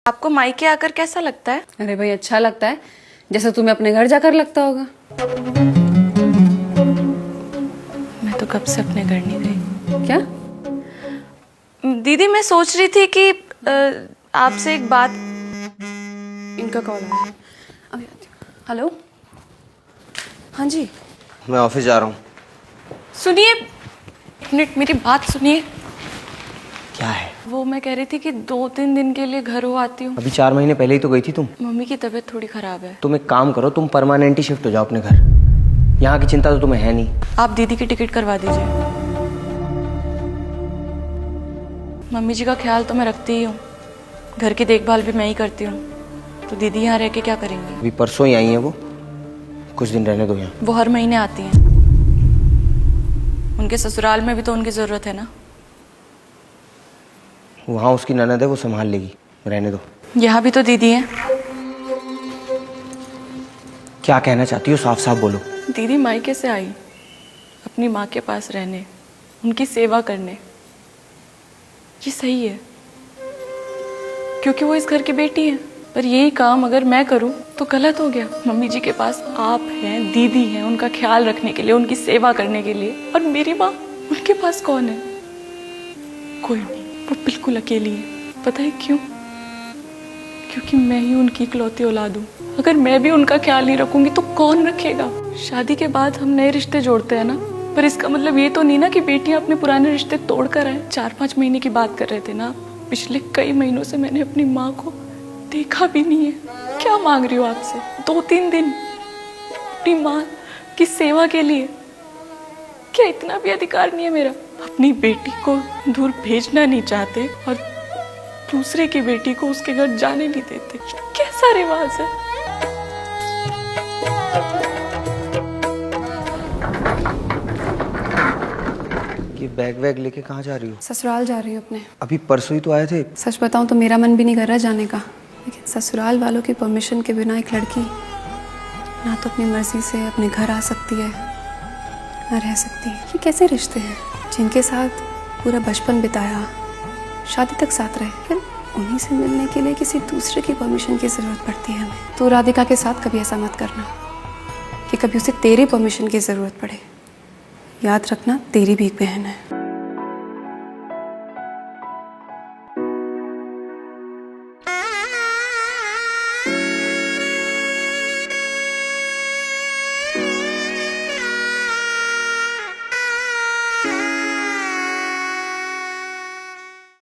आपको मायके आकर कैसा लगता है? अरे भाई अच्छा लगता है, जैसे तुम्हें अपने घर जाकर लगता होगा। मैं तो कब से अपने घर नहीं गई। क्या? दीदी मैं सोच रही थी कि आपसे एक बात। इनका कॉल आया है, अभी आती हूँ। हेलो, हाँ जी। मैं ऑफिस जा रहा हूँ। सुनिए, एक मिनट मेरी बात सुनिए। क्या है? वो मैं कह रही थी कि 2-3 दिन के लिए घर हो आती हूँ। अभी 4 महीने पहले ही तो गई थी तुम। मम्मी की तबीयत थोड़ी खराब है। तुम एक काम करो, तुम परमानेंट ही शिफ्ट हो जाओ अपने घर। यहाँ की चिंता तो तुम्हें है नहीं। आप दीदी की टिकट करवा दीजिए। मम्मी जी का ख्याल तो मैं रखती ही हूँ, घर की देखभाल भी मैं ही करती हूँ, तो दीदी यहाँ रह के क्या करेंगी? अभी परसों ही आई हैं वो, कुछ दिन रहने दो यहाँ। वो हर महीने आती हैं। उनके ससुराल में भी तो उनकी जरूरत है ना। वहाँ उसकी ननद है, वो संभाल लेगी, रहने दो। यहाँ भी तो दीदी है। क्या कहना चाहती हो, साफ साफ बोलो। दीदी मायके से आई अपनी माँ के पास रहने, उनकी सेवा करने। ये सही है क्योंकि वो इस घर की बेटी है। पर यही काम अगर मैं करूं तो गलत हो गया। मम्मी जी के पास आप हैं, दीदी हैं, उनका ख्याल रखने के लिए, उनकी सेवा करने के लिए, और मेरी माँ, उनके पास कौन है? कोई नहीं, वो बिल्कुल अकेली है। पता है क्यों? क्योंकि मैं ही उनकी इकलौती औलाद हूँ। अगर मैं भी उनका ख्याल नहीं रखूंगी तो कौन रखेगा? शादी के बाद हम नए रिश्ते जोड़ते हैं ना, पर इसका मतलब ये तो नहीं ना कि बेटियां अपने पुराने रिश्ते तोड़ कर आए। 4-5 महीने की बात कर रहे थे ना, पिछले कई महीनों से मैंने अपनी माँ को देखा भी नहीं है। क्या मांग रही हो आपसे? 2-3 दिन अपनी माँ की सेवा के लिए? क्या इतना भी अधिकार नहीं है मेरा? अपनी बेटी को दूर भेजना नहीं चाहते और दूसरे की बेटी को उसके घर जाने नहीं देते। कैसा रिवाज है? ये बैग वैग लेके कहाँ जा रही हो? ससुराल जा रही हूँ अपने। अभी परसों ही तो आए थे। सच बताऊँ तो मेरा मन भी नहीं कर रहा जाने का, लेकिन ससुराल वालों की परमिशन के बिना एक लड़की ना तो अपनी मर्जी से अपने घर आ सकती है, ना रह सकती है। ये कैसे रिश्ते हैं जिनके साथ पूरा बचपन बिताया, शादी तक साथ रहे, फिर उन्हीं से मिलने के लिए किसी दूसरे की परमिशन की ज़रूरत पड़ती है हमें। तो राधिका के साथ कभी ऐसा मत करना कि कभी उसे तेरी परमिशन की ज़रूरत पड़े। याद रखना, तेरी भी एक बहन है।